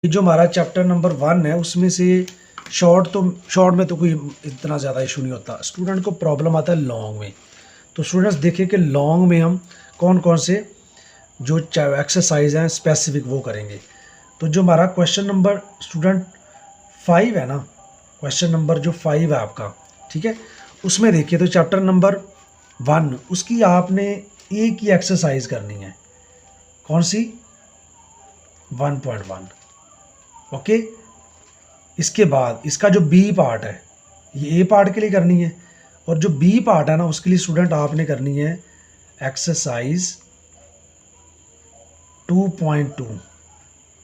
ये जो हमारा चैप्टर नंबर 1 है उसमें से शॉर्ट में तो कोई इतना ज़्यादा इशू नहीं होता, स्टूडेंट को प्रॉब्लम आता है लॉन्ग में। तो स्टूडेंट्स देखिए कि लॉन्ग में हम कौन कौन से जो एक्सरसाइज हैं स्पेसिफिक वो करेंगे। तो जो हमारा क्वेश्चन नंबर स्टूडेंट 5 है ना, क्वेश्चन नंबर जो 5 है आपका, ठीक है, उसमें देखिए तो चैप्टर नंबर 1 उसकी आपने एक ही एक्सरसाइज करनी है। कौन सी? 1.1। ओके, इसके बाद इसका जो बी पार्ट है ये ए पार्ट के लिए करनी है, और जो बी पार्ट है ना उसके लिए स्टूडेंट आपने करनी है एक्सरसाइज 2.2।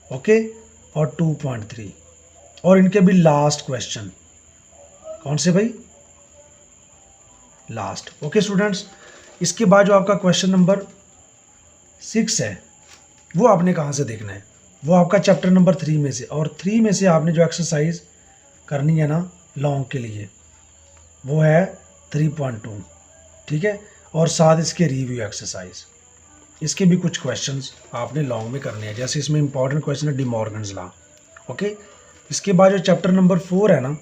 ओके, और 2.3, और इनके भी लास्ट क्वेश्चन। कौन से भाई? लास्ट। ओके स्टूडेंट्स, इसके बाद जो आपका क्वेश्चन नंबर 6 है वो आपने कहाँ से देखना है? वो आपका चैप्टर नंबर 3 में से, और 3 में से आपने जो एक्सरसाइज करनी है ना लॉन्ग के लिए वो है 3.2, ठीक है, और साथ इसके रिव्यू एक्सरसाइज। इसके भी कुछ क्वेश्चंस आपने लॉन्ग में करने हैं, जैसे इसमें इंपॉर्टेंट क्वेश्चन है डी मॉर्गन्स लॉ। ओके, इसके बाद जो चैप्टर नंबर 4 है ना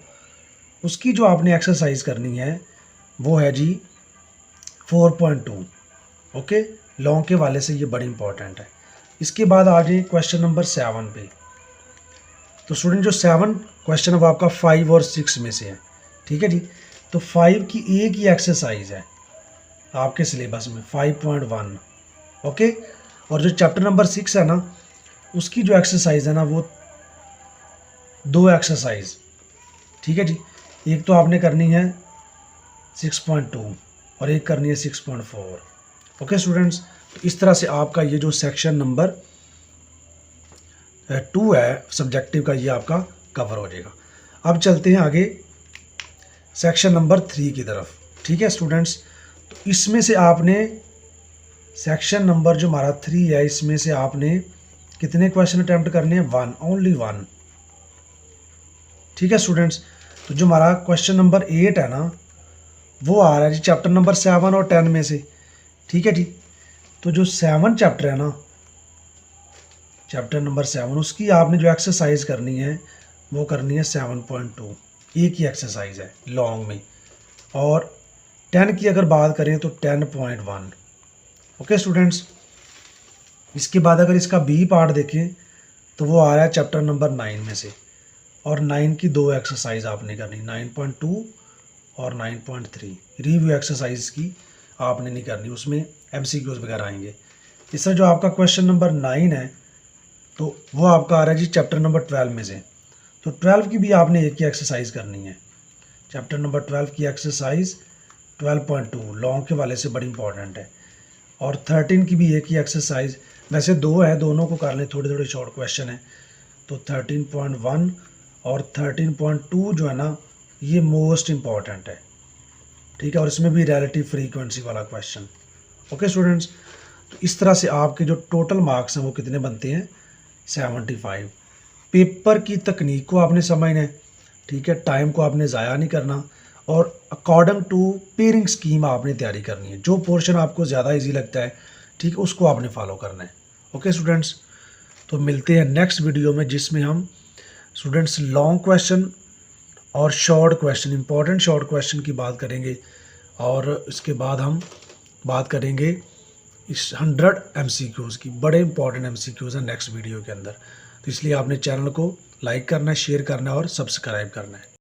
उसकी जो आपने एक्सरसाइज करनी है वो है जी 4.2। ओके, लॉन्ग के वाले से ये बड़ी इंपॉर्टेंट है। इसके बाद आ जाए क्वेश्चन नंबर 7 पे। तो स्टूडेंट जो 7 क्वेश्चन है वो आपका 5 और 6 में से है, ठीक है जी। तो 5 की एक ही एक्सरसाइज है आपके सिलेबस में 5.1। ओके, और जो चैप्टर नंबर 6 है ना उसकी जो एक्सरसाइज है ना वो 2 एक्सरसाइज, ठीक है जी। एक तो आपने करनी है 6.2 और एक करनी है 6.4। ओके स्टूडेंट्स, तो इस तरह से आपका ये जो सेक्शन नंबर 2 है सब्जेक्टिव का ये आपका कवर हो जाएगा। अब चलते हैं आगे सेक्शन नंबर 3 की तरफ, ठीक है स्टूडेंट्स। तो इसमें से आपने सेक्शन नंबर जो हमारा 3 है इसमें से आपने कितने क्वेश्चन अटैम्प्ट करने हैं? 1, ओनली 1, ठीक है स्टूडेंट्स। तो जो हमारा क्वेश्चन नंबर 8 है ना वो आ रहा है जी चैप्टर नंबर 7 और 10 में से, ठीक है जी। तो जो 7 चैप्टर है ना, चैप्टर नंबर 7, उसकी आपने जो एक्सरसाइज करनी है वो करनी है 7.2। एक ही एक्सरसाइज है लॉन्ग में। और 10 की अगर बात करें तो 10.1। ओके स्टूडेंट्स, इसके बाद अगर इसका बी पार्ट देखें तो वो आ रहा है चैप्टर नंबर 9 में से, और 9 की 2 एक्सरसाइज आपने करनी, 9.2 और 9.3। रिव्यू एक्सरसाइज की आपने नहीं करनी, उसमें MCQs वगैरह आएंगे। इस तरह जो आपका क्वेश्चन नंबर 9 है तो वो आपका आ रहा है जी चैप्टर नंबर 12 में से। तो 12 की भी आपने एक ही एक्सरसाइज करनी है, चैप्टर नंबर 12 की एक्सरसाइज 12.2 लॉन्ग के वाले से बड़ी इंपॉर्टेंट है। और 13 की भी एक ही एक्सरसाइज, वैसे 2 है, दोनों को कर लें, थोड़े थोड़े शॉर्ट क्वेश्चन है। तो 13.1 और 13.2 जो है ना ये मोस्ट इम्पॉर्टेंट है, ठीक है, और इसमें भी रिलेटिव फ्रीक्वेंसी वाला क्वेश्चन। ओके स्टूडेंट्स, तो इस तरह से आपके जो टोटल मार्क्स हैं वो कितने बनते हैं? 75। पेपर की तकनीक को आपने समझना है, ठीक है, टाइम को आपने ज़ाया नहीं करना, और अकॉर्डिंग टू पेयरिंग स्कीम आपने तैयारी करनी है। जो पोर्शन आपको ज़्यादा इजी लगता है, ठीक है, उसको आपने फॉलो करना है। ओके स्टूडेंट्स, तो मिलते हैं नेक्स्ट वीडियो में जिसमें हम स्टूडेंट्स लॉन्ग क्वेश्चन और short question, important short question की बात करेंगे, और इसके बाद हम बात करेंगे इस 100 MCQs की। बड़े इंपॉर्टेंट MCQs हैं नेक्स्ट वीडियो के अंदर। तो इसलिए आपने चैनल को लाइक करना है, शेयर करना है और सब्सक्राइब करना है।